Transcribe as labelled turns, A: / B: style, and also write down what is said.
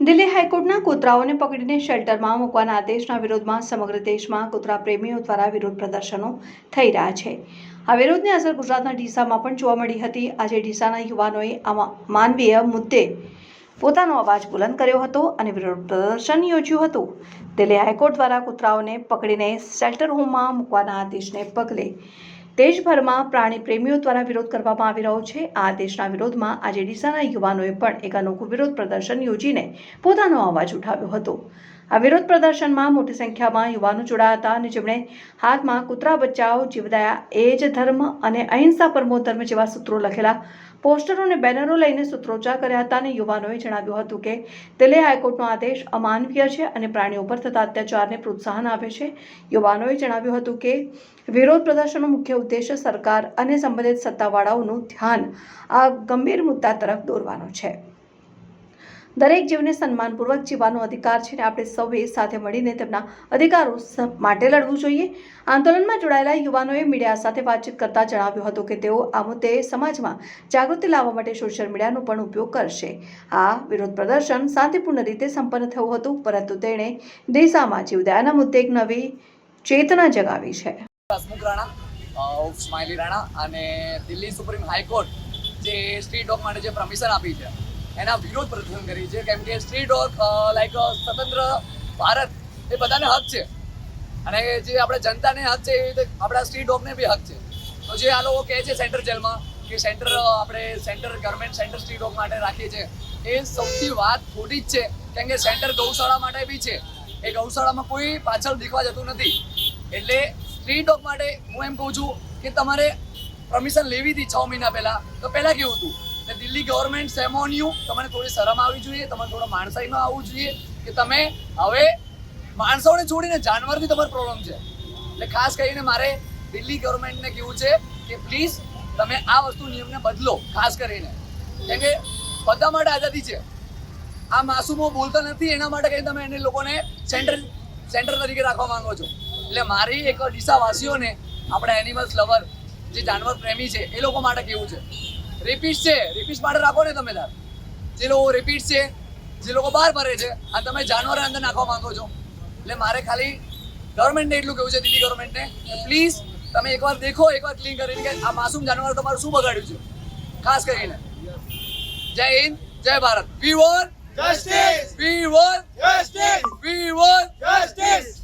A: દિલ્હી હાઈકોર્ટના કૂતરાઓને પકડીને શેલ્ટરમાં મૂકવાના આદેશના વિરોધમાં સમગ્ર દેશમાં કૂતરા પ્રેમીઓ દ્વારા વિરોધ પ્રદર્શનો થઈ રહ્યા છે। આ વિરોધની અસર ગુજરાતના ડીસામાં પણ જોવા મળી હતી। આજે ડીસાના યુવાનોએ આ માનવીય મુદ્દે પોતાનો અવાજ બુલંદ કર્યો હતો અને વિરોધ પ્રદર્શન યોજ્યું હતું। દિલ્હી હાઈકોર્ટ દ્વારા કૂતરાઓને પકડીને શેલ્ટર હોમમાં મૂકવાના આદેશને પગલે દેશભરમાં પ્રાણી પ્રેમીઓ દ્વારા વિરોધ કરવામાં આવી રહ્યો છે। આ આદેશના વિરોધમાં આજે ડીસાના યુવાનોએ પણ એક અનોખું વિરોધ પ્રદર્શન યોજીને પોતાનો અવાજ ઉઠાવ્યો હતો। આ વિરોધ પ્રદર્શનમાં મોટી સંખ્યામાં યુવાનો જોડાયા હતા અને જેમણે હાથમાં કૂતરા બચાવ જીવદયા એ જ ધર્મ અને અહિંસા પરમો ધર્મ જેવા સૂત્રો લખેલા પોસ્ટરો અને બેનરો લઈને સૂત્રોચ્ચાર કર્યા હતા અને યુવાનોએ જણાવ્યું હતું કે દિલ્હી હાઈકોર્ટનો આદેશ અમાનવીય છે અને પ્રાણીઓ પર થતા અત્યાચારને પ્રોત્સાહન આપે છે। યુવાનોએ જણાવ્યું હતું કે વિરોધ પ્રદર્શનનો મુખ્ય ઉદ્દેશ સરકાર અને સંબંધિત સત્તાવાળાઓનું ધ્યાન આ ગંભીર મુદ્દા તરફ દોરવાનો છે। દરેક જીવને સન્માનપૂર્વક જીવવાનો અધિકાર છે અને આપણે સૌએ સાથે મળીને તેમના અધિકારો માટે લડવું જોઈએ। આંદોલનમાં જોડાયેલા યુવાનોએ મીડિયા સાથે વાતચીત કરતા જણાવ્યું હતું કે તેઓ આ મુદ્દે સમાજમાં જાગૃતિ લાવવા માટે સોશિયલ મીડિયાનો પણ ઉપયોગ કરશે। આ વિરોધ પ્રદર્શન શાંતિપૂર્ણ રીતે સંપન્ન થયું હતું, પરંતુ તેણે દિશામાં જીવદયાના મુદ્દે એક નવી ચેતના જગાવી છે।
B: હસમુખ રાણા, સ્માઇલી રાણા અને દિલ્હી સુપ્રીમ હાઈકોર્ટ જે સ્ટ્રીટ ડોગ માટે જે પરમિશન આપી છે એના વિરોધ પ્રદર્શન કરી છે। કેમ કે સ્ટ્રીટ ડોગ લાઈક સ્વતંત્ર ભારત એ બધાને હક છે અને જે આપણે જનતાને હક છે એ રીતે આપણા સ્ટ્રીટ ડોગને બી હક છે। તો જે આ લોકો કહે છે સેન્ટર જેલમાં કે centre government centre street dog માટે રાખીએ છીએ, એ સૌથી વાત ખોટી જ છે। કેમ કે સેન્ટર ગૌશાળા માટે બી છે, એ ગૌશાળામાં કોઈ પાછળ દેખવા જતું નથી। એટલે સ્ટ્રીટ ડોગ માટે હું એમ કહું છું કે તમારે પરમિશન લેવી હતી 6 મહિના પહેલા, તો પહેલા કેવું હતું એટલે દિલ્હી ગવર્મેન્ટ સેમોન્યુ તમને થોડી શરમ આવવી જોઈએ, તમારે થોડો માણસાઈમાં આવવું જોઈએ કે તમે હવે માણસોને છોડીને જાનવરથી તમારો પ્રોબ્લેમ છે। એટલે ખાસ કરીને મારે દિલ્હી ગવર્મેન્ટને કહેવું છે કે પ્લીઝ તમે આ વસ્તુ નિયમને બદલો। ખાસ કરીને કેમ કે બધા માટે આઝાદી છે, આ માસૂમો બોલતા નથી એના માટે કંઈ તમે એને લોકોને સેન્ટર તરીકે રાખવા માંગો છો। એટલે મારી એક ડીસાવાસીઓને આપણા એનિમલ્સ લવર જે જાનવર પ્રેમી છે એ લોકો માટે કેવું છે, રેપિસ્ટ છે રેપિસ્ટ માટે રાખો ને તમે તાર, જે લોકો રેપિસ્ટ છે જે લોકો બહાર ફરે છે આ તમે જાનવર અંદર નાખવા માંગો છો। એટલે મારે ખાલી ગવર્મેન્ટને એટલું કહેવું છે, દિલ્હી ગવર્મેન્ટને કે પ્લીઝ તમે એકવાર દેખો, એકવાર ક્લીન કરીને કે આ માસૂમ જાનવર તમારું શું બગાડ્યું છે। ખાસ કરીને જય હિન્દ, જય Bharat. We want justice, we want justice, we want justice.